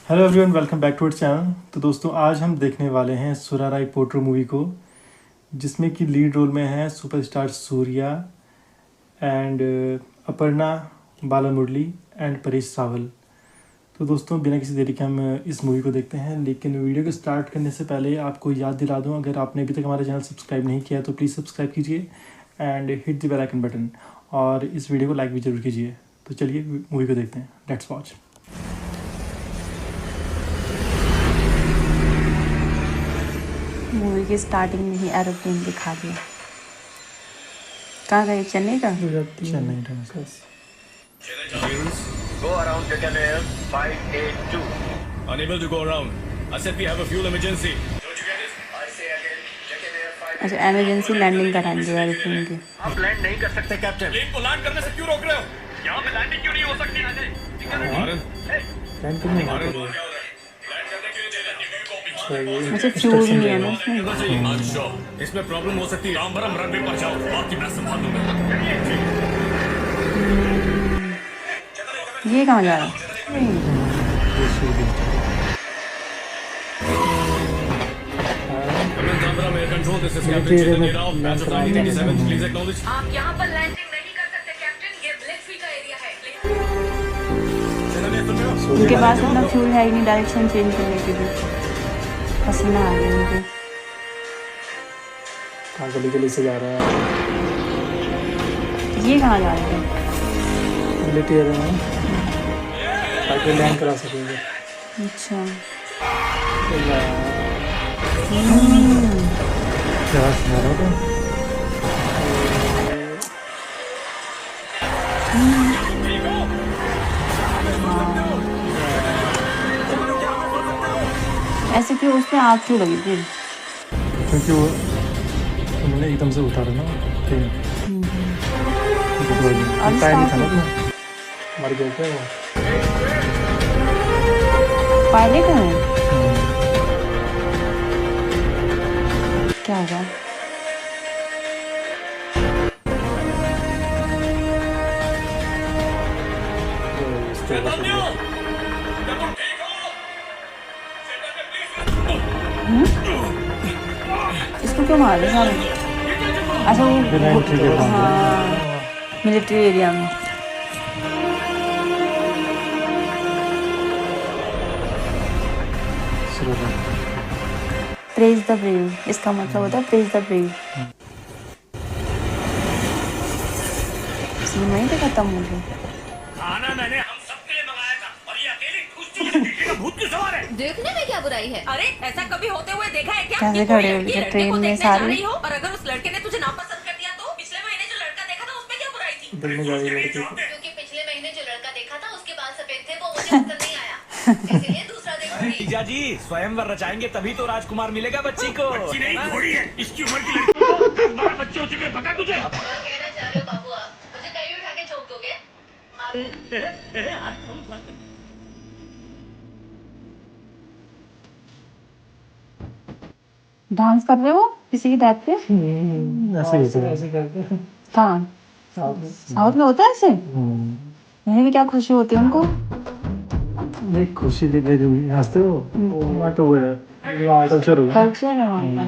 Hello everyone, welcome back to our channel. तो दोस्तों, आज हम देखने वाले हैं सुराराई पोट्रो मूवी को, जिसमें कि लीड रोल में है superstar Suriya and Aparna Balamurali and Paresh Rawal. तो दोस्तों, बिना किसी देरी के हम इस मूवी को देखते हैं। लेकिन वीडियो को स्टार्ट करने से पहले आपको याद दिला दूं, अगर आपने अभी तक हमारा चैनल सब्सक्राइब नहीं किया तो प्लीज़ सब्सक्राइब कीजिए and hit the bell icon button, और इस वीडियो को लाइक भी जरूर कीजिए। तो चलिए मूवी को देखते हैं। Let's watch. मूवी के स्टार्टिंग में ही एरोप्लेन दिखा दिया। कहाँ गए? चेन्नई का? Chennai international. Go around Chicken Air 582. Unable to go around. I said we have a fuel emergency. Don't you get it? I say again, Chicken Air 582. अच्छा, एमरजेंसी लैंडिंग कराएंगे aeroplane की। आप लैंड नहीं कर सकते कैप्टन। प्लेन को land करने से क्यों रोक रहे हो? यहाँ पे लैंडिंग क्यों नहीं हो सकती? अच्छा, फ्यूल नहीं है ना इसमें। इसमें प्रॉब्लम हो सकती है। रामबरम रनवे पर जाओ, बाकी मैं संभाल लूंगा। ये कहाँ जा रहा है? Rambaram air control, this is captain Chetan Rao, batch of 1987, please acknowledge. आप यहाँ पर लैंडिंग नहीं कर सकते कैप्टन, ये ब्लेकफी का एरिया है। उनके पास अपना फ्यूल है ही नहीं डायरेक्शन चेंज करने के लिए। पसीना आ गया मुझे। गली गली से जा रहा है। ये कहाँ जा रहे हैं? मिलिट्री एरिया में ताकि लैंड करा सकेंगे। अच्छा, क्या सुना रहा था? ऐसे क्यों? उसमें आग क्यों लगी थी? क्योंकि वो उन्होंने एकदम से उतारा ना ट्रेन। टायर नहीं था ना अपना, मर गया क्या वो? पायलट है? क्या होगा? इसको क्यों मार रहे सारे? अच्छा, वो हाँ, मिलिट्री एरिया में। प्रेज द ब्रेव, इसका मतलब होता है प्रेज द ब्रेव। सीन वहीं पे खत्म हो गया। खाना मैंने हम सबके लिए मंगाया था और ये अकेली खुशी का भूत क्यों सवार है? देखने में क्या बुराई है? अरे ऐसा कभी होते हुए देखा है क्या? कैसे खड़े हो गए ट्रेन में सारे? और अगर उस लड़के ने तुझे नापसंद कर दिया तो? पिछले महीने जो लड़का देखा था उसमें क्या बुराई थी? देखने जा रही लड़की को। क्योंकि पिछले महीने जो लड़का देखा था उसके बाल सफेद थे, वो मुझे पसंद नहीं आया, इसलिए दूसरा देखूंगी। जीजा जी स्वयंवर रचाएंगे तभी तो राजकुमार मिलेगा बच्ची को। बच्ची नहीं, घोड़ी है। इसकी उम्र की लड़की को 10-12 बच्चे हो चुके हैं, पता तुझे? और कहना चाह रहे हो बाबू, आप मुझे कहीं उठा के छोड़ दोगे? डांस कर रहे हो किसी की डेथ पे? ऐसे करके कहाँ? साउथ में होता है ऐसे? मैंने भी क्या खुशी होती है उनको। एक खुशी दे दे दूंगी। हंसते हो वो तो वो है कल्चर होगा। कल्चर है वहाँ का।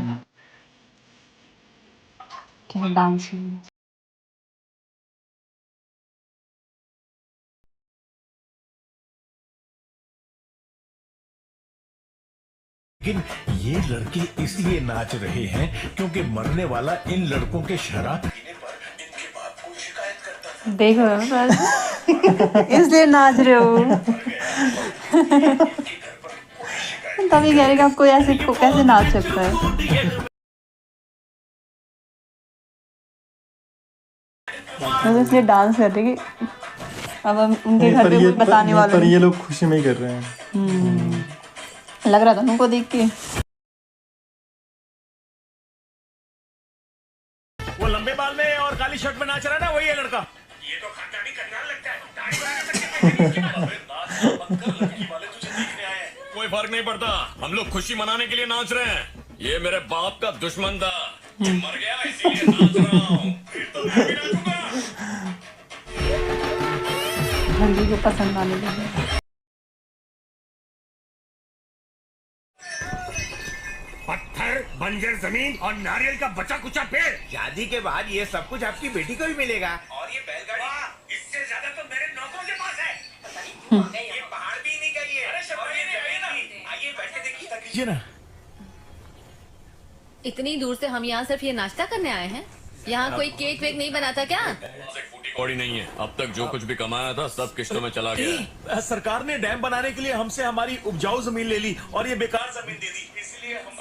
क्या डांस है? लेकिन ये लड़के इसलिए नाच रहे हैं क्योंकि मरने वाला इन लड़कों के शराब पीने पर इनके बाप को शिकायत करता था। देख रहे हो ना? इसलिए नाच रहे हो। तभी कह रहे कि आप कोई ऐसे को कैसे नाच सकता है? तो इसलिए डांस कर रहे कि अब हम उनके घर पे कोई बताने वाला पर नहीं। ये लोग खुशी में ही कर रहे हैं। लग रहा था उनको देख के। वो लंबे बाल में और काली शर्ट में नाच रहा है ना, वही है लड़का। ये तो खानदानी कंगाल लगता है। दाढ़ी बनाने तक लड़की वाले तुझे देखने आए हैं। कोई फर्क नहीं पड़ता, हम लोग खुशी मनाने के लिए नाच रहे हैं। ये मेरे बाप का दुश्मन था, मर गया इसीलिए नाच रहा हूँ। फिर तो मैं भी नाचूंगा। को पसंद आने लगे। बंजर जमीन और नारियल का बचा कुचा पेड़। शादी के बाद ये सब कुछ आपकी बेटी को भी मिलेगा। और ये बैलगाड़ी, इससे ज्यादा तो मेरे नौकरों के पास है। ये पहाड़ भी नहीं गई है। अरे शर्मा, और ये ये नहीं जमीन ना। भी। आइए बैठ के देखिए। कीजिए ना। इतनी दूर से हम यहाँ सिर्फ ये नाश्ता करने आए हैं। यहाँ कोई केक वेक नहीं बनाता क्या? कौड़ी नहीं है। अब तक जो कुछ भी कमाया था सब किश्तों में चला गया। सरकार ने डैम बनाने के लिए हमसे हमारी उपजाऊ जमीन ले ली और ये बेकार जमीन दे दी, इसलिए हम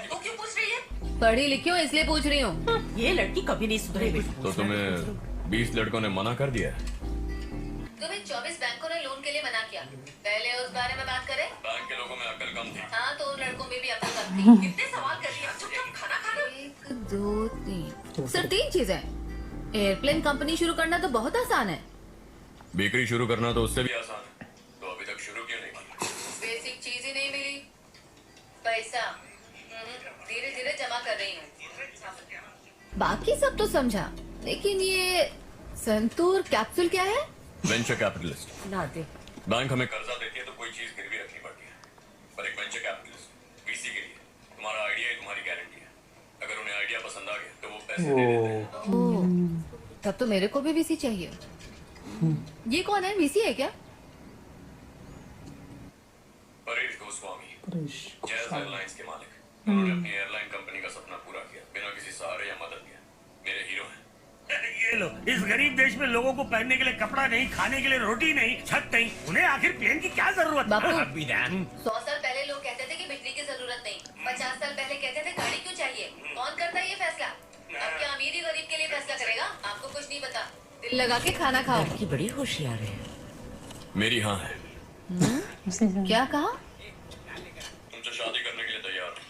वो क्यों पूछ रही है? पढ़ी लिखी हूँ इसलिए पूछ रही हूँ। ये लड़की कभी नहीं सुधरेगी। तो तुम्हें 20 लड़कों ने मना कर दिया? तुम्हें 24 बैंकों ने लोन के लिए मना किया। पहले उस बारे में बात करें। बैंक के लोगों में अकल कम थी। हाँ तो उन लड़कों में भी अकल कम थी। कितने सवाल कर लिए? चुपचाप खाना खा लो। 1 2 3 सर 3 चीजें। एयरप्लेन कंपनी शुरू करना तो बहुत आसान है। बिक्री शुरू करना तो उससे भी आसान है। तो अभी तक शुरू क्यों नहीं की? बेसिक चीज ही नहीं मिली। पैसा धीरे धीरे जमा कर रही हूँ। बाकी सब तो समझा, लेकिन ये संतूर कैप्सूल क्या है? Venture capitalist. ना दे। बैंक हमें कर्जा देती है तो कोई चीज गिरवी रखनी पड़ती है, पर एक वेंचर कैपिटलिस्ट वीसी के लिए तुम्हारा आइडिया ही तुम्हारी गारंटी है। अगर उन्हें आइडिया पसंद आ गया तो वो पैसे दे देते हैं। ओह, तब तो मेरे को भी वीसी चाहिए। ये कौन है? वीसी है क्या? परेश गोस्वामी, परेश जैज एयरलाइंस के मालिक। उन्होंने अपनी एयरलाइन कंपनी का सपना पूरा किया बिना किसी सहारे या मदद के। मेरे हीरो हैं। ये लो, इस गरीब देश में लोगों को पहनने के लिए कपड़ा नहीं, खाने के लिए रोटी नहीं, छत नहीं, उन्हें आखिर प्लेन की क्या जरूरत? बापू, 100 साल पहले लोग कहते थे कि बिजली की जरूरत नहीं। 50 साल पहले कहते थे गाड़ी क्यों चाहिए। कौन करता है ये फैसला? अब क्या अमीर ही गरीब के लिए फैसला करेगा? आपको कुछ नहीं पता। दिल लगा के खाना खाओ। लड़की बड़ी होशियार है। मेरी हाँ है। क्या कहा? तुमसे शादी करने के लिए तैयार हूं।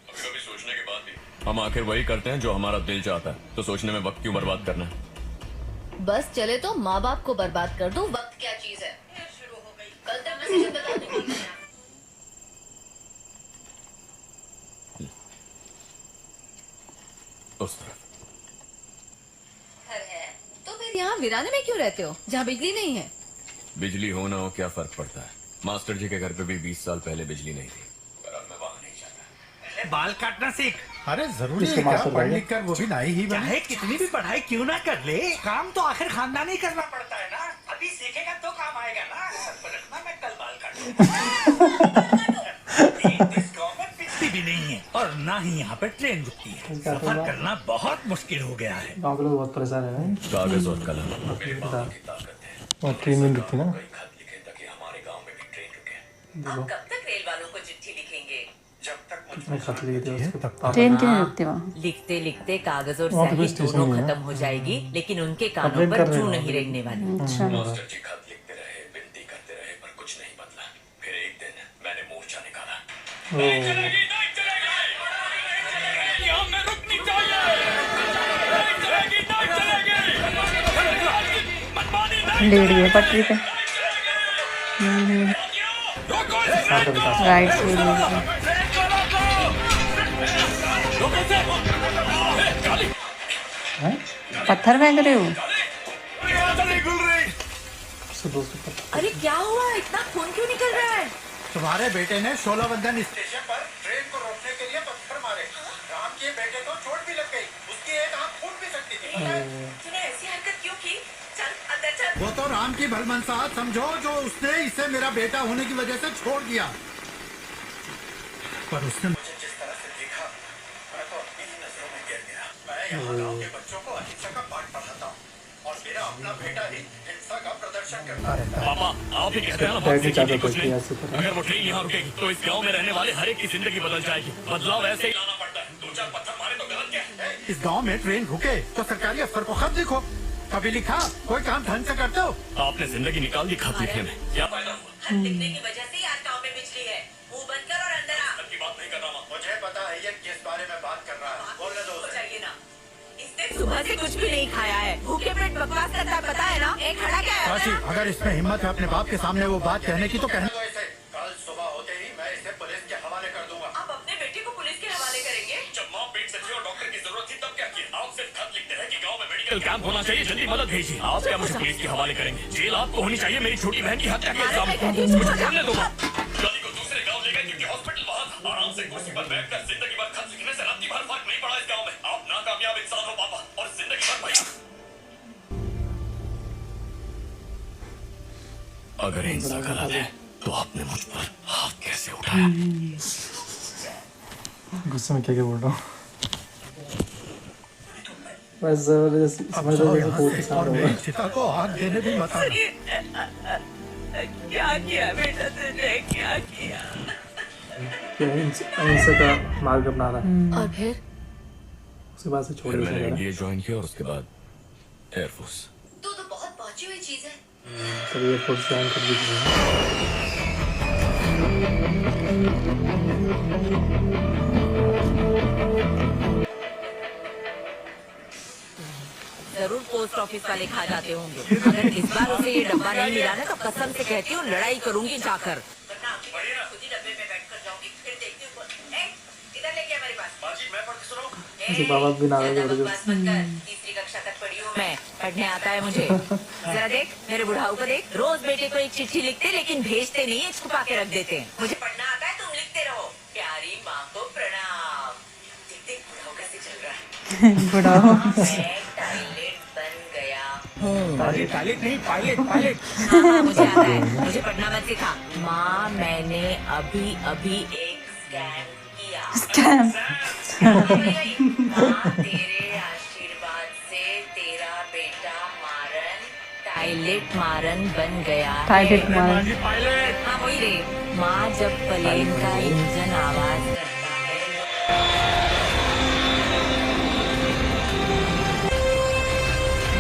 कभी कभी सोचने के बाद भी हम आखिर वही करते हैं जो हमारा दिल चाहता है, तो सोचने में वक्त क्यों बर्बाद करना है? बस चले तो माँ बाप को बर्बाद कर दूं। वक्त क्या चीज है? कल तक मैसेज बता दूंगी। उस तरफ घर है तो फिर यहाँ वीराने में क्यों रहते हो जहाँ बिजली नहीं है? बिजली हो ना हो क्या फर्क पड़ता है। मास्टर जी के घर पे भी 20 साल पहले बिजली नहीं थी, पर अब मैं वहां नहीं जाता। बाल काटना सीख। अरे जरूरी किसके है क्या? मास्टर पढ़ भाई? लिख कर वो भी नाई ही बने। चाहे कितनी भी पढ़ाई क्यों ना कर ले, काम तो आखिर खानदानी करना पड़ता है ना। अभी सीखेगा तो काम आएगा ना। सब रखना, मैं कल बाल काटूंगा। इस गांव में बिजली भी नहीं है और ना ही यहाँ पे ट्रेन रुकती है। सफर करना बहुत मुश्किल हो गया है। गाँव के लोग बहुत परेशान है। कागज और कलम मेरे बाबा की ताकत है। और ट्रेन में रुकती ना। कई खत लिखे ताकि हमारे गांव में भी ट्रेन रुके। देखो कब तक रेल वालों को चिट्ठी लिखेंगे? जब तक कितने खत लिखे थे उसके पापा। ट्रेन क्यों नहीं रुकती वहाँ? लिखते लिखते कागज और वहाँ तो कोई स्याही स्टेशन दोनों नहीं है। खत्म हो जाएगी, लेकिन उनके अब कानों ट्रेन पर कर रहे जू हैं। नहीं रेंगने वाली। अच्छा। मास्टर जी खत लिखते रहे, विनती करते रहे, पर कुछ नहीं बदला। फिर एक दिन मैंने मोर्चा निकाला। नहीं चलेगी, नहीं चलेगी। यहाँ में रुकनी चाहिए। नहीं चलेगी, नहीं चलेगी। मनमानी नहीं लेट गए पटरी पे। रोको राइट से लेट गए। पत्थर फेंक रहे हो? उससे दोस्तों पता। अरे क्या हुआ? इतना खून क्यों निकल रहा है? तुम्हारे बेटे ने 16 बंधन स्टेशन पर ट्रेन को रोकने के लिए पत्थर मारे। राम के बेटे को चोट भी लग गई। उसकी एक आंख फूट भी सकती थी। तूने ऐसी हरकत क्यों की? चल अंदर चल। वो तो राम की भलमनसाहत समझो जो उसने इसे मेरा बेटा होने की वजह से छोड़ दिया, पर उसने मुझे जिस तरह से देखा, मैं तो अपनी ही नजरों में गिर गया। मैं यहाँ गाँव के बच्चों को अहिंसा का पाठ पढ़ाता हूँ और मेरा अपना बेटा ही हिंसा का प्रदर्शन करता रहता है। पापा, आप ही कहते हैं ना, बैठ के बात चादर कुछ नहीं। पड़ती है ऐसे अगर वो ट्रेन यहाँ रुकेगी तो इस गांव में रहने वाले हर एक की जिंदगी बदल जाएगी। बदलाव ऐसे ही लाना पड़ता है। 2-4 पत्थर मारे तो गलत क्या है? इस गांव में ट्रेन रुके तो सरकारी अफसर को खत लिखो। कभी लिखा? कोई काम ढंग से करते हो? आपने जिंदगी निकाल दी खत लिखने में। क्या फायदा हुआ? खत लिखने की वजह से ही आज गाँव में बिजली है। मुंह बंद कर और अंदर आ। की बात नहीं कर रहा। मुझे पता है ये किस बारे में बात कर रहा है। बोलने दो उसे। चाहिए ना। इसने सुबह से कुछ भी नहीं खाया है, भूखे पेट बकवास करता है, पता है ना? एक खड़ा क्या है? काशी, अगर इसमें हिम्मत है अपने बाप के सामने वो बात कहने की तो कहने। तो इसे कल सुबह होते ही मैं इसे पुलिस के हवाले कर दूंगा। आप अपने बेटे को पुलिस के हवाले करेंगे? जब माँ पेट से थी और डॉक्टर की जरूरत थी तब क्या किया? आप सिर्फ खत लिखते हैं कि गांव में मेडिकल कैंप होना चाहिए, जल्दी मदद भेजिए। आप क्या मुझे पुलिस के हवाले करेंगे? जेल आपको होनी चाहिए मेरी छोटी बहन की हत्या के इल्जाम में। मुझे जानने दो। गली को दूसरे गांव ले गए क्योंकि हॉस्पिटल वहां था। आराम से कुर्सी पर बैठकर जिंदगी भर खत लिखने से रात भर फर्क नहीं पड़ा इस गांव में। आप नाकामयाब इंसान हो पापा, और जिंदगी भर भैया। अगर हिंसा गलत है तो आपने मुझ पर हाथ कैसे उठाया? गुस्से में क्या बोल रहा हूँ। बस जबरदस्ती समझ लो जैसे कोर्ट के सामने होगा। चिता को हाथ देने भी मत आना। क्या किया बेटा तुझने, क्या किया? अहिंसा का मार्ग अपना रहा है। और फिर उसके बाद से छोड़ फिर मैंने दिया। एनडीए ज्वाइन किया और उसके बाद एयरफोर्स। तू तो बहुत पहुंची हुई चीज है। तब एयरफोर्स ज्वाइन कर दीजिए। जरूर पोस्ट ऑफिस वाले खा जाते होंगे। अगर इस बार उसे ये डब्बा नहीं मिला ना तो कसम से कहती हूँ लड़ाई करूंगी जाकर। खुद ही डब्बे में बैठकर जाऊंगी, फिर देखती हूँ। इधर लेके आ मेरे पास। मैं पढ़ के सुनाऊं? ऐसे बाबा भी ना ज्यादा बकवास मत कर। तीसरी कक्षा तक पढ़ी हूँ मैं, पढ़ने आता है मुझे। जरा देख मेरे बुढ़ाऊ को देख, रोज बेटे को एक चिट्ठी लिखते लेकिन भेजते नहीं है, छुपा के रख देते हैं। मुझे पढ़ना आता है, तुम लिखते रहो। प्यारी माँ को प्रणाम। देख देख बुढ़ाऊ कैसे चल रहा है। बुढ़ाओ मैं टॉयलेट बन गया हूँ। टॉयलेट नहीं, पायलट पायलट। हाँ, मुझे आता है, मुझे पढ़ना मत सिखा। माँ मैंने अभी अभी एक स्कैन किया। स्कैम। माँ तेरे आशीर्वाद से तेरा बेटा मारन टाइलेट मारन बन गया है। टाइलेट मारन। हाँ वही रे। माँ जब प्लेन का इंजन आवाज करता है,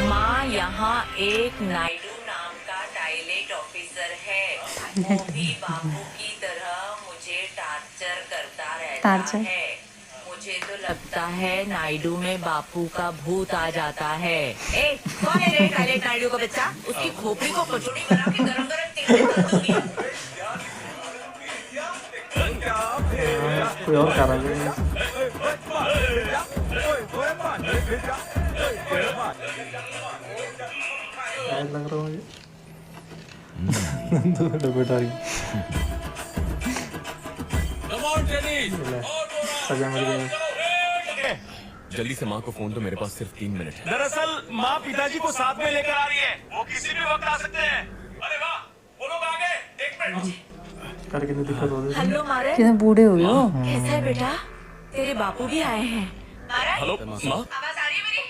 माँ यहाँ एक नायडू नाम का टाइलेट ऑफिसर है। वो भी बापू की तरह मुझे टार्चर करता रहता टार्चर? है। मुझे तो लगता है नायडू में बापू का भूत आ जाता है। ए, कौन है रे टायलेट नायडू का बच्चा? उसकी खोपड़ी को कचौड़ी बना के गरम गरम तेल में तल दूंगी। कोई और कारण नहीं। लग रहा हूँ मुझे। दो डब्बे डाली। सजा मिल गई। जल्दी से माँ को फोन दो, मेरे पास सिर्फ 3 मिनट है। दरअसल माँ पिताजी को साथ में लेकर आ रही है। वो किसी भी वक्त आ सकते हैं। अरे वाह, वो लोग आ गए। एक मिनट। कर कितनी दिक्कत हो रही है। हेलो मारन, कितने बूढ़े हो गए हो। कैसा है बेटा? तेरे बापू भी आए हैं। मारन, हेलो माँ। आवाज आ रही है मेरी?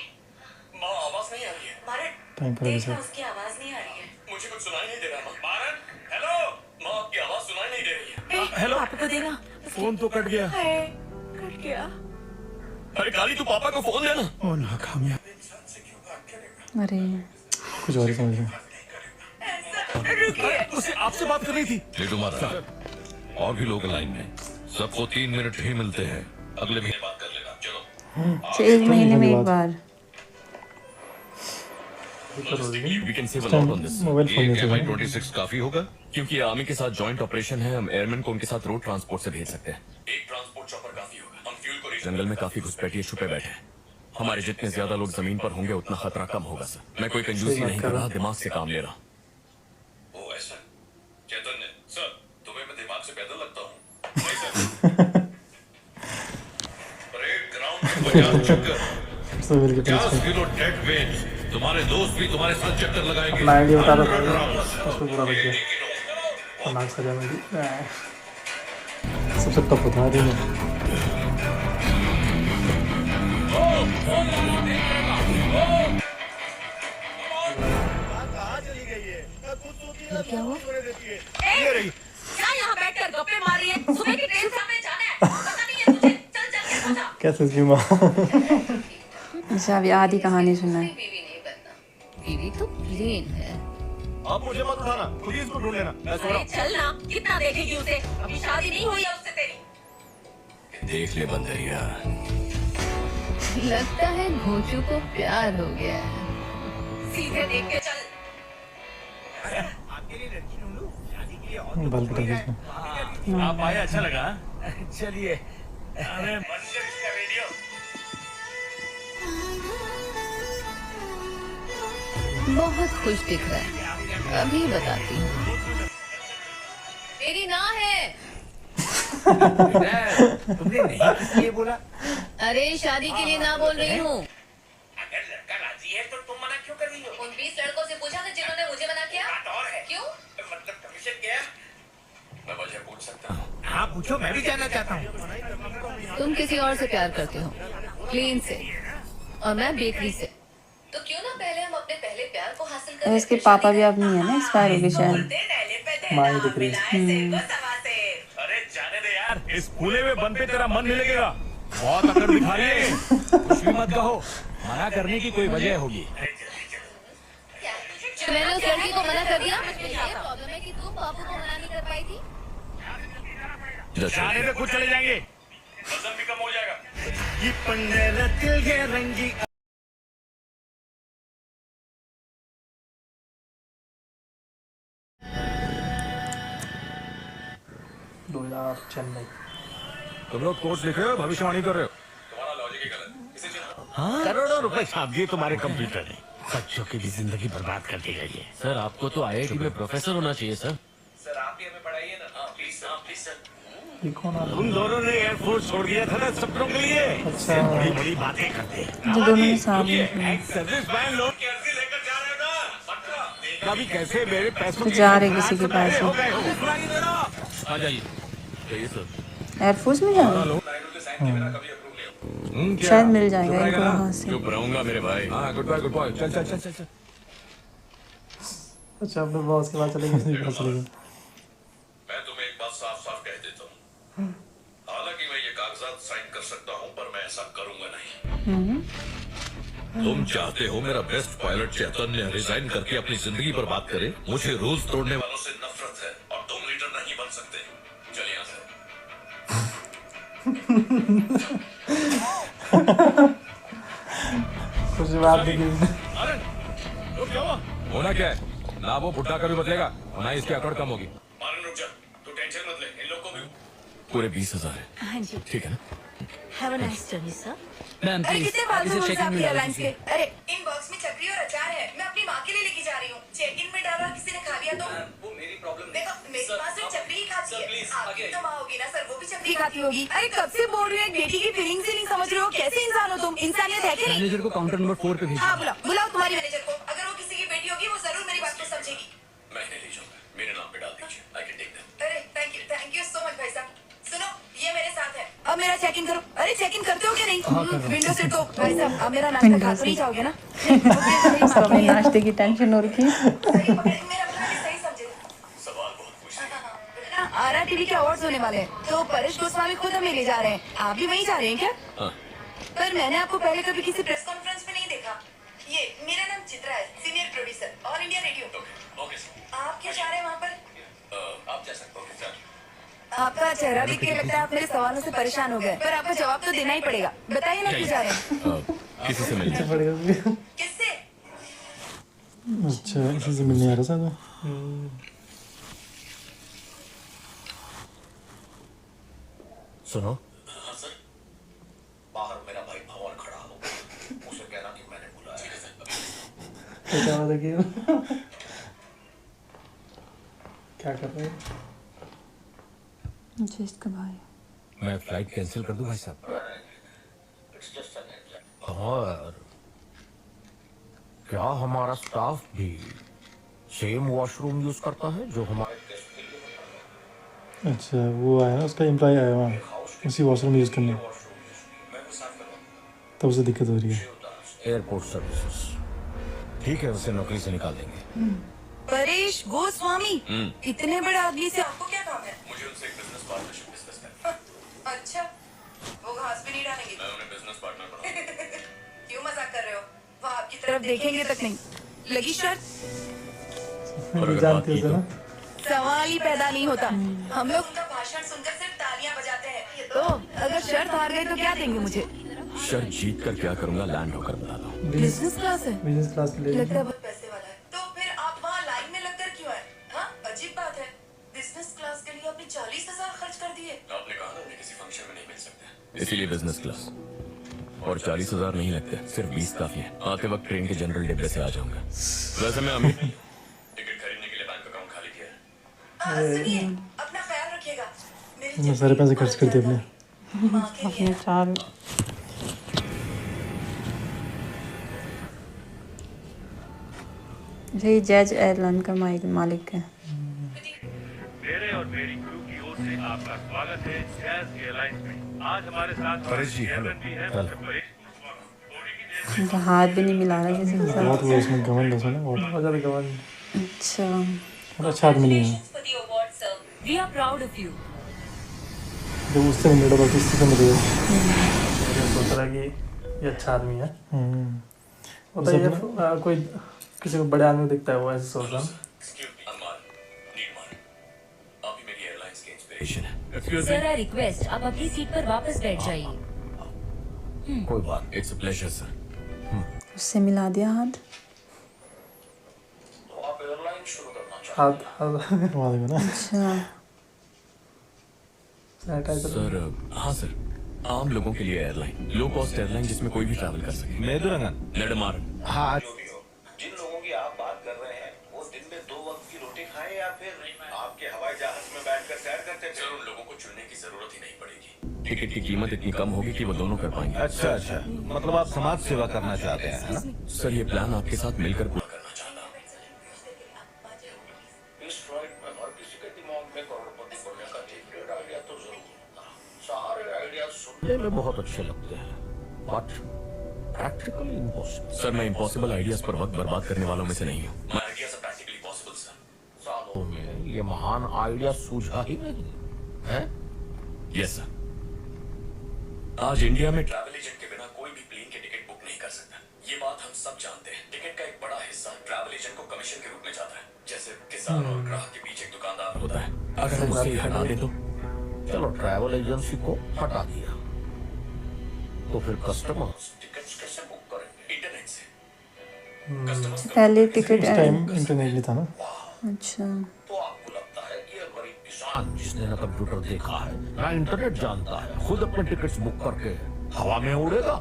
माँ आवाज नहीं आ रही है। मारन, टाइम पर देखना उसकी आवाज नहीं आ रही है। मुझे कुछ सुनाई नहीं दे रहा माँ। मारन, हेलो। माँ आपकी आवाज सुनाई नहीं दे रही है। हेलो, पापा को देना। फोन तो कट गया। हाय, कट गया। अरे काली तू पापा को फोन देना। ओ नाकामयाब। अरे कुछ और ही समझ में। उसे आपसे बात करनी थी। ले तुम्हारा और भी लोग लाइन में, सबको 3 मिनट ही मिलते हैं। अगले महीने बात कर लेना। चलो 1 महीने में एक बार। We can save a lot on this. Mobile phone ये नहीं चला। MI26 काफी होगा। क्योंकि ये आर्मी के साथ जॉइंट ऑपरेशन है, हम एयरमैन को उनके साथ रोड ट्रांसपोर्ट से भेज सकते हैं। एक ट्रांसपोर्ट चॉपर काफी होगा। हम फ्यूल को जंगल में काफी घुसपैठिए छुपे बैठे हैं। हमारे जितने ज्यादा लोग जमीन पर होंगे उतना खतरा कम होगा सर। मैं कोई कंजूसी नहीं कर रहा, दिमाग से काम ले रहा। ओ ऐसा चैतन्य सर, तुम्हें मैं दिमाग से पैदल लगता हूँ। परेड ग्राउंड में 50 चक्कर, सब मिल के 50 किलो डेड वेट। तुम्हारे दोस्त भी तुम्हारे साथ चक्कर लगाएंगे। अपना आइडिया बता रहा 100 था। rounds। उसको पूरा लग गया। ये गिनो। दिमाग सजा मिल गई। सबसे टफ होता है दिन। क्या हुआ? क्या यहाँ बैठकर गप्पे मार रही है? सुबह की ट्रेन से हमें जाना है। पता नहीं है तुझे? चल चल के सो जा। कैसे इसकी माँ। अच्छा अभी आधी कहानी सुना है। बीवी नहीं बनना। बीवी तो प्लेन है। आप मुझे मत उठाना, खुद ही इसको ढूंढ लेना। मैं सो रहा अरे चल ना, कितना देखेगी उसे? अभी शादी नहीं हुई है उससे तेरी। देख ले बंदरिया, लगता है घोंचू को प्यार हो गया है। सीधे देख के चल। आपके लिए लड़की ढूंढूं? शादी के लिए और बाल कटा के इसमें। आप आए, अच्छा लगा। चलिए अरे बंद कर इसका वीडियो। बहुत खुश दिख रहा है। अभी बताती हूँ। मेरी ना है। तुमने नहीं इसलिए बोला? अरे शादी के लिए ना बोल रही हूँ। अगर लड़का राजी है तो तुम मना क्यों कर रही हो? उन 20 लड़कों से पूछा था जिन्होंने मुझे मना किया। बात और है। क्यों? मतलब कमीशन क्या है? मैं वजह पूछ सकता हूँ? हाँ पूछो, मैं भी जानना चाहता हूँ। तुम किसी और से प्यार करते हो, क्लीन से, और मैं बेकरी से। तो क्यों ना पहले हम अपने पहले प्यार को हासिल करें। इसके पापा भी अब नहीं है ना, एक्सपायर हो गए शायद। माई दिख रही है। अरे जाने दे यार, इस फूले हुए बन पे तेरा मन नहीं लगेगा। बहुत अकड़ दिखा रही है। कुछ भी मत कहो, मना करने की कोई वजह होगी। मैंने उस लड़की को मना कर दिया। ये प्रॉब्लम है कि तुम बाबू को मना नहीं कर पाई थी। जाने दे, खुद चले जाएंगे, वजन भी कम हो जाएगा। ये पंडरा तिल के रंगी चेन्नई। तुम लोग कोर्स लिखे हो, भविष्यवाणी कर रहे हो। तुम्हारा लॉजिक ही गलत। इसे हाँ? करोड़ों रुपए छाप दिए तुम्हारे कंप्यूटर ने, बच्चों की भी जिंदगी बर्बाद कर दी गई है। सर आपको तो आईआईटी में प्रोफेसर होना चाहिए सर। सर आप ही हमें पढ़ाइए ना। Please sir. ये कौन आ रहा तुम दोनों ने एयरफोर्स छोड़ दिया था ना सपनों के लिए। अच्छा। बड़ी बड़ी बातें करते हैं। जो दोनों ने सामने सर्विस मैन लोग की अर्जी लेकर जा रहे हो ना, पक्का कभी कैसे मेरे पैसों तो जा रहे किसी के पास हो गए हो। आ जाइए सर। एयरफोर्स में जा रहे हैं? शायद मिल जाएगा इनको वहाँ से। चुप रहूंगा मेरे भाई। हाँ, गुड बाय गुड बाय। चल चल चल चल चल। अच्छा अपने बॉस के बाद चलेंगे, नहीं पता चलेगा। मैं तुम्हें एक बात साफ साफ कह देता हूँ, हालांकि मैं ये कागजात साइन कर सकता हूँ, पर मैं ऐसा करूंगा नहीं। तुम चाहते हो मेरा बेस्ट पायलट चैतन्य रिजाइन करके अपनी जिंदगी पर बात करे? मुझे रूल्स तोड़ने वालों से नफरत है और तुम लीडर नहीं बन सकते। चलिए यहाँ से। कुछ बात नहीं। अरे तो क्या हुआ? होना क्या है? ना वो बुढ़ा कभी बदलेगा और ना इसकी अकड़ कम होगी। मारन रुक जा, तू टेंशन मत ले, इन लोग को भी पूरे 20,000 है। हाँ जी, ठीक है ना? Have a nice journey sir. Ma'am अरे कितने फालतू रूल्स हैं आपकी एयरलाइंस के? अरे इन बॉक्स में चकरी और अचार है, मैं अपनी माँ के लिए लेके जा रही हूँ। चेक इन में डाला, किसी ने खा लिया तो वो मेरी प्रॉब्लम देखो, मेरी माँ सिर्फ चकरी ही खाती है। प्लीज आपकी तो माँ होगी ना सर, वो भी चकरी खाती होगी। अरे कब से बोल रही हूँ, एक बेटी की फीलिंग से नहीं समझ रहे हो। कैसे इंसान हो तुम? इंसानियत है कि नहीं? मैनेजर को काउंटर नंबर 4 पे भेजिए। हाँ बुलाओ तुम्हारी मैनेजर को। अगर वो किसी की बेटी होगी, वो जरूर मेरी बात को समझेगी। मैं इन्हें ले जाऊंगा, मेरे नाम पे डाल दीजिए। I can take them. अरे थैंक यू सो मच भाई साहब। सुनो, ये मेरे साथ है। अब मेरा चेक इन करो। अरे चेक इन करते हो क्या नहीं? विंडो सीट तो भाई साहब, अब मेरा नाश्ता खा तो नहीं जाओगे ना? उसको अपने नाश्ते की टेंशन हो रखी है। मेरा प्लान सही समझे। सवाल बहुत पूछते हैं। आरा टीवी के अवार्ड्स होने वाले हैं, तो परेश गोस्वामी खुद हमें ले जा रहे हैं। आप भी वहीं जा रहे हैं क्या? हाँ। पर मैंने आपको पहले कभी किसी प्रेस कॉन्फ्रेंस में नहीं देखा। ये मेरा नाम चित्रा है, senior producer, all India radio. Okay sir. आप क्यों जा रहे हैं वहाँ पर? आप जा सकते हो सर। आपका चेहरा देख के लगता है आप मेरे सवालों से परेशान हो गए, पर आपको जवाब तो देना ही पड़ेगा। बताइए ना क्यों जा रहे हैं? किसी से मिलिए। किससे? अच्छा इसी से मिलने आ रहा था। सुनो, हाँ सर। बाहर मेरा भाई भवन खड़ा हो, उसे कहना कि मैंने बुलाया है। क्या बात है कि क्या कर रहे हैं? अच्छा इसका भाई। मैं फ्लाइट कैंसिल कर दूं भाई साहब? It's just an example. और क्या हमारा स्टाफ भी सेम वॉशरूम यूज करता है जो हमारे गेस्ट के लिए होता है? अच्छा वो आया ना, उसका एम्प्लॉय आया वहाँ उसी वॉशरूम यूज़ करने, मैं वो साफ करवा तब उसे दिक्कत हो रही है। एयरपोर्ट सर्विसेज ठीक है, उसे नौकरी से निकाल देंगे। परेश गोस्वामी, इतने बड़े आदमी से आपको क्या काम है? मुझे उनसे एक बिजनेस पार्टनरशिप डिस्कस करना है। अच्छा, वो घास भी नहीं डालेंगे? मैं उन्हें बिजनेस पार्टनर बनाऊंगा। क्यों मजाक कर रहे हो? वो आपकी तरफ देखेंगे तक नहीं। लगी शर्त? जानते हो ना? सवाल ही पैदा नहीं होता। हम लोग उनका भाषण सुनकर सिर्फ तालियां बजाते हैं। तो अगर शर्त हार गए तो क्या देंगे मुझे? शर्त जीत कर क्या करूंगा, लैंड होकर बता दो। बिजनेस क्लास है? बिजनेस क्लास ले लगता है बहुत पैसे वाला है। तो फिर आप वहाँ लाइन में लगकर क्यों आए? हाँ, अजीब बात है। बिजनेस क्लास के लिए आपने 40,000 खर्च कर दिए। आपने कहा ना, किसी फंक्शन में नहीं मिल सकते, इसीलिए बिजनेस क्लास। और 40,000 नहीं लगते, सिर्फ 20 काफी है। आते वक्त ट्रेन के जनरल डिब्बे से आ जाऊंगा। वैसे मैं अमीर टिकट खरीदने के लिए बैंक अकाउंट खाली किया है। सुनिए, अपना ख्याल रखिएगा। इतने सारे पैसे खर्च कर दिए अपने। अपने साल ये जज एयरलाइन का मालिक है। मेरे और मेरी क्रू की ओर से आपका स्वागत है जैज एयरलाइंस में। आज हमारे साथ परेश जी, हेलो। भी है परेश। उनका हाथ भी नहीं मिला रहा किसी के बहुत साथ। वो इसमें घमंड है ना, बहुत ज़्यादा घमंड। अच्छा बहुत अच्छा आदमी नहीं है। We are proud of you. जब उससे मिलेगा तो किससे मिलेगा। सोच रहा है कि ये अच्छा आदमी है। होता है ये कोई किसी को बड़े आदमी को दिखता है वो ऐसे सोच रहा है। आप ही मेरी एयरलाइंस की इंस्पिरेशन है। Sir, I request आप अपनी सीट पर वापस बैठ जाइए। कोई बात। It's a pleasure sir. उससे मिला दिया हाथ। तो आप एयरलाइन शुरू करना चाहते हाथ घुमा देगा ना। अच्छा सर हाँ सर, आम लोगों के लिए एयरलाइन, लो कॉस्ट एयरलाइन जिसमें कोई भी ट्रैवल कर सके। नेडमारन। हाँ, जो भी हो, जिन लोगों की आप बात कर रहे हैं वो दिन में 2 वक्त की रोटी खाएं या फिर आपके हवाई जहाज में बैठकर सैर करते थे। सर उन लोगों को चुनने की जरूरत ही नहीं पड़ेगी। टिकट की कीमत इतनी कम होगी कि वो दोनों कर पाएंगे। अच्छा अच्छा, मतलब आप समाज सेवा करना चाहते हैं, है ना? सर ये प्लान आपके साथ मिलकर पूरा करना चाहता हूँ। इस फ्लाइट में हर किसी के दिमाग में करोड़पति बनने का एक डेढ़ आइडिया तो जरूर था। सारे आइडिया सुनने में बहुत अच्छे लगते हैं, बट प्रैक्टिकली इम्पॉसिबल। सर मैं इम्पॉसिबल आइडियाज पर वक्त बर्बाद करने वालों में से नहीं हूँ। मैं ideas are practically possible sir. सालों में ये महान आइडिया सूझा ही नहीं है। Yes sir. आज इंडिया में ट्रैवल एजेंट के बिना कोई भी प्लेन की टिकट बुक नहीं कर सकता। ये बात हम सब जानते हैं। टिकट का एक बड़ा हिस्सा ट्रैवल एजेंट को कमीशन के रूप में जाता है। जैसे किसान और ग्राहक के बीच एक दुकानदार होता है। अगर हम उसे हटा दें तो चलो ट्रैवल एजेंसी को हटा दिया तो फिर कस्टमर टिकट्स कैसे बुक करेंगे? इंटरनेट से। कस्टमर्स पहले टिकट उस टाइम इंटरनेट नहीं था ना। अच्छा तो आपको लगता है कि ये गरीब किसान जिसने ना कंप्यूटर देखा है ना इंटरनेट जानता है, खुद अपने टिकट्स बुक करके हवा में उड़ेगा?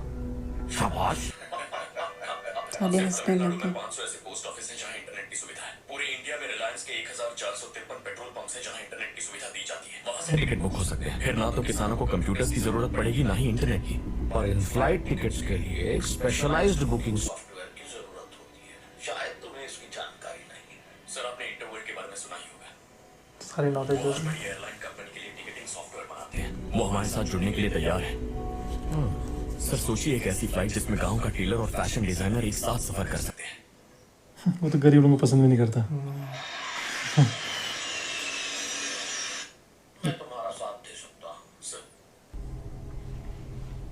शाबाश। सारे हंसने लग गए। 500 ऐसे पोस्ट ऑफिस हैं जहां इंटरनेट की सुविधा है। पूरे इंडिया में रिलायंस के 1453 पेट्रोल पंप है जहां इंटरनेट की सुविधा दी जाती है। वहां से टिकट बुक हो सकते हैं। फिर ना तो किसानों को कंप्यूटर्स की जरूरत पड़ेगी, ना ही इंटरनेट की। पर इन फ्लाइट टिकट्स के लिए एक स्पेशलाइज्ड बुकिंग सॉफ्टवेयर की जरूरत होती है। शायद तुम्हें इसकी जानकारी नहीं। सर आपने इंटरवर्ल्ड के बारे में सुना ही होगा। सारी नॉलेज बहुत बड़ी एयरलाइन कंपनी के लिए टिकटिंग सॉफ्टवेयर बनाते हैं। वो हमारे साथ जुड़ने के लिए तैयार है। सर सोचिए एक ऐसी फ्लाइट जिसमें गांव का टेलर और फैशन डिजाइनर एक साथ सफर कर सकते हैं। वो तो गरीब लोगों को पसंद भी नहीं करता। मैं तुम्हारा साथ दे सकता हूँ सर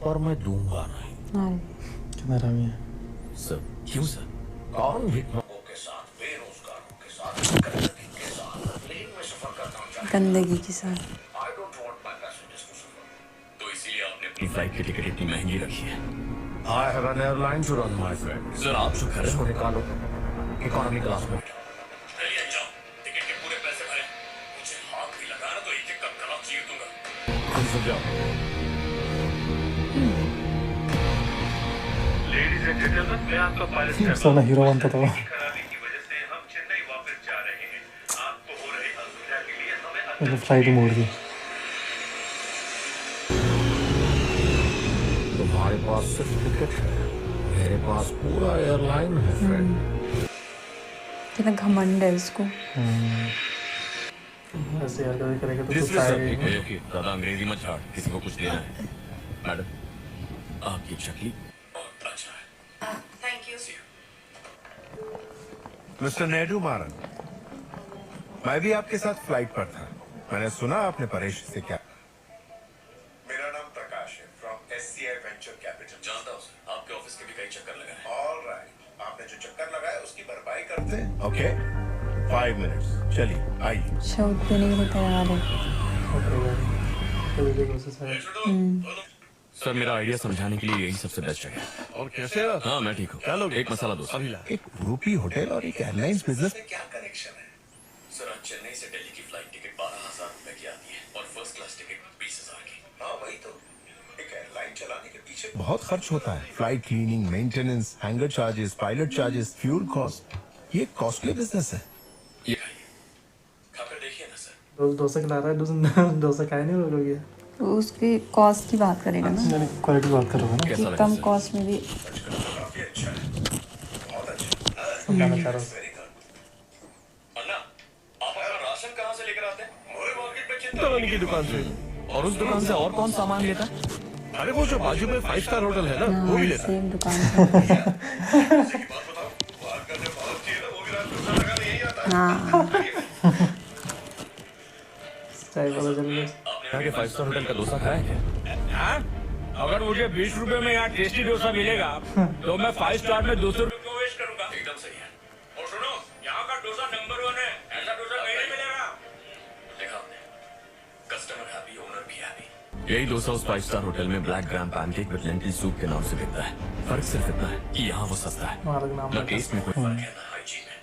पर मैं दूंगा नहीं। कितना आरामी है। सर क्यों सर? कौन भी लोगों के साथ, बेरोजगारों के साथ, गंदगी के साथ प्लेन में सफर करना चाहता हूँ। गंदगी के साथ। I don't want my passengers to suffer. तो इसीलिए आपने अपनी फ्लाइट की टिकट इतनी महंगी रखी है। I have an airline to run, my friend. Sir आप जो कर रहे इसको निकालो इकोनॉमी क्लास में। चलिए जाओ, टिकट के पूरे पैसे भरे। मुझे हाथ भी लगाना तो एक एक का गला चीर दूंगा। तुम सब जाओ। लेडीज एंड जेंटलमैन, मैं आपका पायलट साला हीरो बनता था वो। खराबी की वजह से हम चेन्नई वापस जा रहे हैं। आपको हो रही असुविधा के लिए हमें मैंने फ्लाइट ही मोड़ दी। तुम्हारे पास सिर्फ टिकट है, मेरे पास पूरा एयरलाइन है फ्रेंड। कितना घमंड है इसको। ऐसे यार कभी करेगा तो कुछ आएगा ही नहीं। दादा अंग्रेजी मत झाड़, किसी को कुछ देना है। मैडम आपकी शक्ल बहुत अच्छा है। Thank you. मिस्टर नेडू मारन, मैं भी आपके साथ फ्लाइट पर था। मैंने सुना आपने परेश से क्या। मेरा नाम प्रकाश है, फ्रॉम SCI वेंचर कैपिटल। जानता हूँ सर, आपके ऑफिस के भी कई चक्कर लगाए। ऑलराइट, आपने जो चक्कर लगाया उसकी भरपाई करते हैं। Okay, 5 minutes. चलिए आइए। शौक देने के लिए तैयार है। कभी देखो उसे सारा। सर मेरा आइडिया समझाने के लिए यही सबसे बेस्ट जगह है। और कैसे हो? हाँ मैं ठीक हूँ। चलो एक मसाला दो सर। एक रूपी होटल और एक एयरलाइंस बिजनेस इसमें क्या कनेक्शन है? सर आज चेन्नई से दिल्ली की फ्लाइट टिकट 12,000 रुपए की आती है और फर्स्ट क्लास टिकट 20,000 की। हाँ वही तो, एक एयरलाइन चलाने के पीछे बहुत खर्च होता है। Flight cleaning, maintenance, hanger charges, pilot charges, fuel cost. ये कॉस्टली बिजनेस है। ये खाइए, खाकर देखिए ना सर। डोसा खिला रहा है, डोसा खाए नहीं लोगे? तो उसकी कॉस्ट की बात करेगा ना, क्वालिटी बात करोगे ना कि कम कॉस्ट में भी काफी अच्छा है, बहुत अच्छा। समझाना चाह रहा हूँ। अन्ना, आप अपना राशन कहाँ से लेकर आते हैं? मोरे मार्केट में चिंता तलनी की दुकान से। और उस दुकान से और कौन सामान लेता? अरे वो जो बाजू में 5 स्टार होटल है ना, वो भी लेता। सेम दुकान से। बात बताओ, बात करने बहुत चाहिए ना, वो भी रात को खाना खाने यही आता है। हाँ चाय वाला चल गया। यहाँ के 5 स्टार होटल का डोसा खाया है क्या? हाँ? अगर मुझे 20 रुपए में यहाँ टेस्टी डोसा मिलेगा तो मैं 5 स्टार में 200 रुपए को वेस्ट करूंगा। एकदम सही है। और सुनो, यहाँ का डोसा नंबर 1 है, ऐसा डोसा कहीं नहीं मिलेगा। देखा आपने, कस्टमर हैप्पी, ओनर भी हैप्पी। यही डोसा उस 5 स्टार होटल में black gram pancake with lentil soup के नाम से बिकता है। फर्क सिर्फ इतना है कि यहाँ वो सस्ता है, मालक नाम न टेस्ट में कोई फर्क है, न हाइजीन में।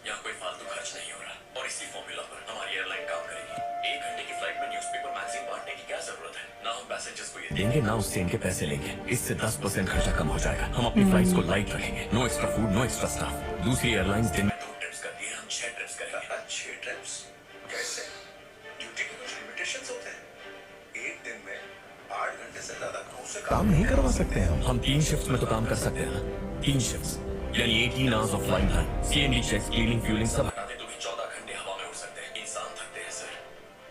यहाँ कोई फालतू खर्च नहीं हो रहा, और इसी फॉर्मूला पर हमारी एयरलाइन काम करेगी। 1 घंटे की फ्लाइट में न्यूज़पेपर मैगजीन बांटने की क्या जरूरत है? ना हम पैसेंजर्स को ये देंगे, ना उससे इनके पैसे लेंगे। इससे 10% खर्चा कम हो जाएगा। हम अपनी फ्लाइट्स को लाइट रखेंगे, no extra food, no extra staff. दूसरी एयरलाइंस दिन में 2 ट्रिप्स करती है, हम 6 ट्रिप्स करेंगे। 6 ट्रिप्स कैसे? ड्यूटी के कुछ लिमिटेशंस होते हैं। एक दिन में 8 घंटे से ज्यादा क्रू से काम नहीं करवा सकते हम। हम 3 शिफ्ट्स में तो काम कर सकते हैं ना। 3 शिफ्ट्स यानी 18 hours of flight time, C and D checks, cleaning, fuelling सब हटा दे तो भी 14 घंटे हवा में उड़ सकते हैं। इंसान थकते हैं सर,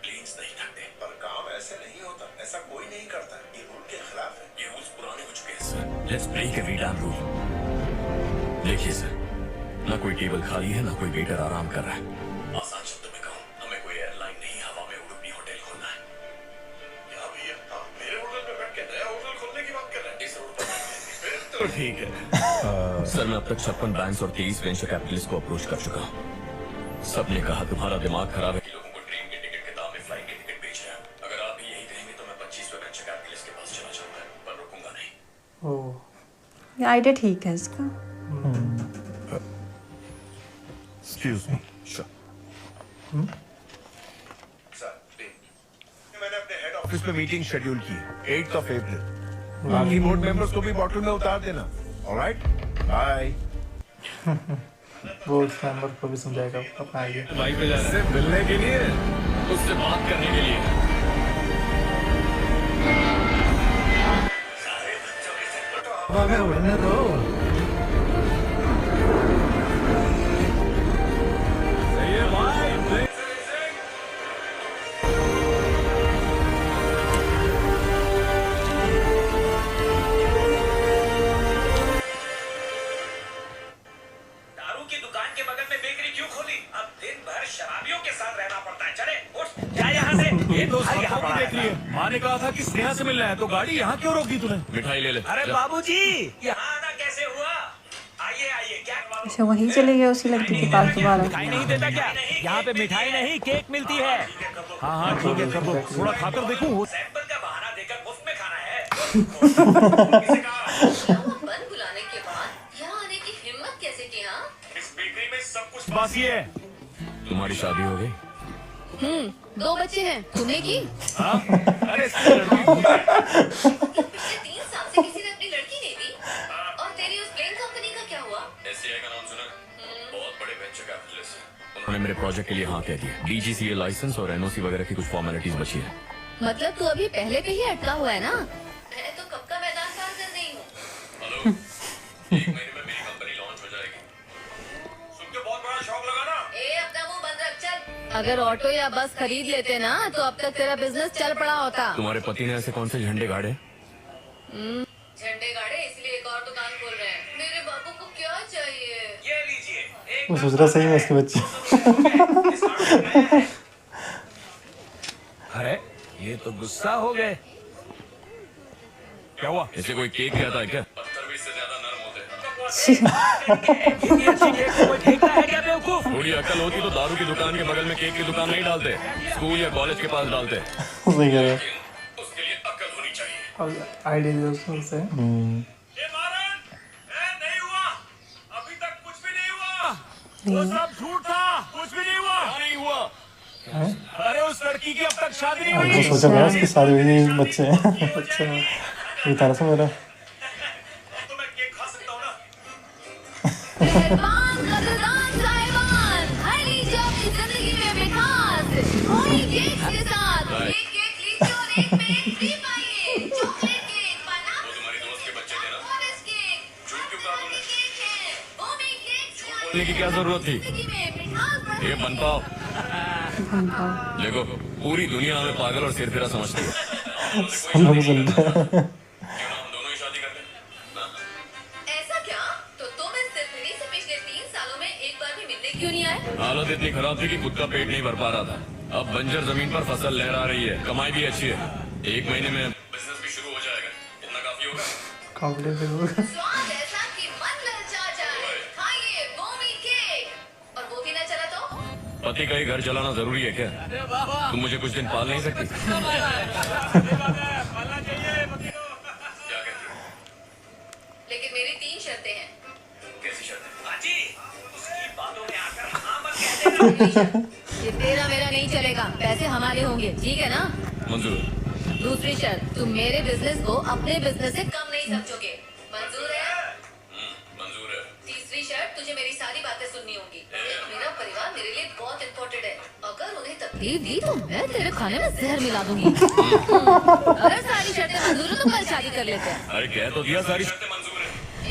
प्लेन्स नहीं थकते। पर काम ऐसे नहीं होता, ऐसा कोई नहीं करता। ये रूल के खिलाफ है। ये रूल्स पुराने हो चुके हैं sir. Let's break every damn rule. देखिए सर, ना कोई टेबल खाली है, ना कोई वेटर आराम कर रहा है। आसान शब्दों में कहूँ, हमें कोई एयरलाइन नहीं, हवा में उड़ती होटल खोलना है। क्या भैया, आप मेरे होटल पे बैठ के नया होटल खोलने की बात कर रहे हैं? इस रोड पर फिर तो ठीक है। सर मैं अब तक 56 बैंक्स और 23 वेंचर कैपिटलिस्ट को अप्रोच कर चुका हूँ। सबने कहा तुम्हारा दिमाग खराब है कि लोगों को ट्रेन के टिकट के दाम में फ्लाइट के टिकट बेच रहे हैं। अगर आप भी यही कहेंगे तो मैं 25वें वेंचर कैपिटलिस्ट के पास चला जाऊंगा, पर रुकूंगा नहीं। ओह, ये आइडिया ठीक है इसका। Excuse me. सर, मैंने अपने हेड ऑफिस ऑफिस में मीटिंग शेड्यूल की 8th of April। बाकी बोर्ड मेंबर्स को भी बॉटल में उतार देना। Alright, bye. बोर्ड मेंबर को भी समझाएगा अपना आइडिया। बाइक पे जा रहे सिर्फ मिलने के लिए। हैं उससे बात करने के लिए। हमें उड़ने दो। सही है भाई। दारू की दुकान के बगल में बेकरी क्यों खोली? अब दिन भर शराबियों के साथ रहना पड़ता है। चले उठ, जा यहाँ से। ये तो यहाँ पर देख रही है। माँ ने कहा था कि स्नेहा से मिलना है, तो गाड़ी यहाँ क्यों रोक दी तूने? मिठाई ले ले। अरे बाबूजी, यहाँ आना कैसे हुआ? आइए आइए, क्या अच्छा वहीं चले गए उसी लड़की के पास दोबारा। मिठाई नहीं देता क्या? यहाँ पे मिठाई नहीं केक मिलती है। हाँ हाँ ठीक है, कर दो। थोड़ा खाकर देखूं। सैंपल का बहाना देकर मुफ्त में खाना है। बन बुलाने के बाद यहाँ आने की हिम्मत कैसे की? हाँ, इस बेकरी में सब कुछ बासी है। तुम्हारी शादी हो गई? 2 बच्चे हैं, तुमने की? हाँ? अरे पिछले 3 साल से किसी ने अपनी लड़की नहीं दी। और तेरी उस प्लेन कंपनी का क्या हुआ? SCI का नाम सुना? बहुत बड़े वेंचर कैपिटलिस्ट हैं। उन्होंने मेरे प्रोजेक्ट के लिए हाँ कह दिया। DGCA लाइसेंस और NOC वगैरह की कुछ फॉर्मेलिटीज बची है। मतलब तू अभी पहले पे ही अटका हुआ है ना? मैं तो कब का मैदान पार कर रही हूँ। हेलो, 1 महीने में मेरी कंपनी लॉन्च हो जाएगी। सुन के बहुत बड़ा शौक लगा ना? ए अपना मुंह बंद रख, चल। अगर ऑटो या बस खरीद लेते ना तो अब तक तेरा बिजनेस चल पड़ा होता। तुम्हारे पति ने ऐसे कौन से झंडे गाड़े? झंडे गाड़े इसलिए एक और दुकान खोल रहे हैं। मेरे बाबू को क्या चाहिए? ये लीजिए। वो सोच रहा सही में उसके बच्चे। अरे ये तो गुस्सा हो गए। क्या हुआ? इसे कोई केक कहता है क्या? पत्थर भी इससे ज्यादा नरम होते हैं। इतनी अच्छी केक को कोई फेंकता है क्या बेवकूफ? थोड़ी अकल होती तो दारू की दुकान के बगल में केक की दुकान नहीं डालते, स्कूल या कॉलेज के पास डालते। सही कह रहा है। उसके लिए अकल होनी चाहिए। आइडिया दिया उसने उसे। ये मारन, नहीं हुआ। अभी तक कुछ भी नहीं हुआ। वो सब झूठ था, कुछ भी नहीं हुआ। नहीं हुआ। अरे उस लड़की की अब तक शादी नहीं वो हुई। सोचा मैं उसकी शादी हुई नहीं, बच्चे हैं। अच्छा ये तारा से मेरा। तो मैं केक खा सकता हूँ ना? मेहरबान कदरदान साहिबान, हर लीजिए अपनी जिंदगी में मिठास। इसके साथ एक केक लीजिए और एक में एक फ्री पाइए। चॉकलेट केक, पाइनएप्पल तुम्हारी दोस्त के बच्चे थे ना? ऑरेंज केक, झूठ क्यों कहा तुमने? केक है, वो भी केक बोलने की क्या जरूरत थी? ये बन पाओ देखो, पूरी दुनिया हमें पागल और सिरफिरा समझती है। समझ बनता है। हम दोनों ही शादी कर लें ना? ऐसा क्या? तो तुम इस सिरफिरी से पिछले 3 सालों में एक बार भी मिलने क्यों नहीं आए? हालत इतनी खराब थी कि खुद का पेट नहीं भर पा रहा था। अब बंजर जमीन पर फसल लहरा रही है, कमाई भी अच्छी है। 1 महीने में बिजनेस भी शुरू हो जाएगा। इतना काफी होगा? स्वाद ऐसा कि मन ललचा जाए। खाइए बोमी केक। और वो भी न चला तो? पति का ही घर चलाना जरूरी है क्या? तुम मुझे कुछ दिन पाल नहीं सकती? लेकिन मेरी 3 शर्तें हैं। कैसी शर्तें? बाजी, उसकी बातों में आकर हाँ मत कह देना। ये तेरा मेरा नहीं चलेगा, पैसे हमारे होंगे, ठीक है ना? मंजूर। दूसरी शर्त, तुम मेरे बिजनेस को अपने बिजनेस से कम नहीं समझोगे। मंजूर है? मंजूर है। तीसरी शर्त, तुझे मेरी सारी बातें सुननी होगी। मेरा परिवार मेरे लिए बहुत इम्पोर्टेंट है। अगर उन्हें तकलीफ दी तो मैं तेरे खाने में जहर मिला दूंगी। अगर सारी शर्तें मंजूर है तो कल शादी कर लेते हैं। अरे कह तो दिया सारी शर्तें मंजूर है।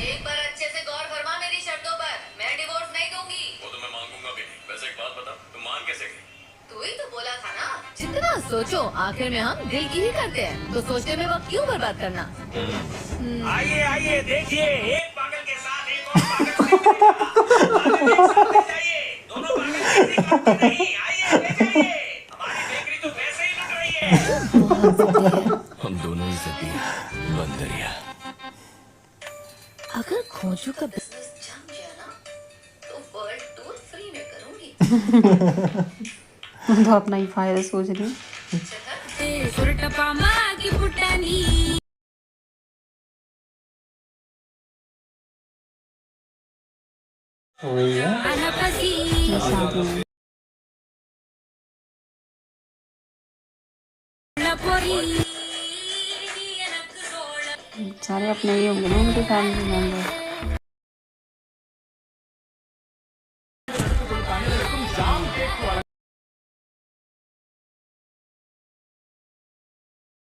एक बार अच्छे से गौर फरमा मेरी शर्तों पर। मैं डिवोर्स नहीं दूंगी। वो तो मैं मांगूंगा भी नहीं। वैसे एक बात बता, तुम मान कैसे गई? तू ही तो बोला था ना, जितना सोचो आखिर में हम दिल की ही करते हैं, तो सोचने में वक्त क्यों बर्बाद करना? आइए आइए देखिए, एक पागल के साथ एक और पागल नहीं मिलेगा। आगे एक साथ ले जाइए। दोनों पागल किसी काम के नहीं। आइए ले जाइए। हमारी बेकरी तो वैसे ही लुट रही है। हम दोनों ही सती बंदरिया। अगर खोजू का बिजनेस जम गया ना, तो वर्ल्ड टूर फ्री में करूंगी। तो अपना ही फायदा सोच रही। सारे अपने ही होंगे ना उनके फैमिली मेंबर।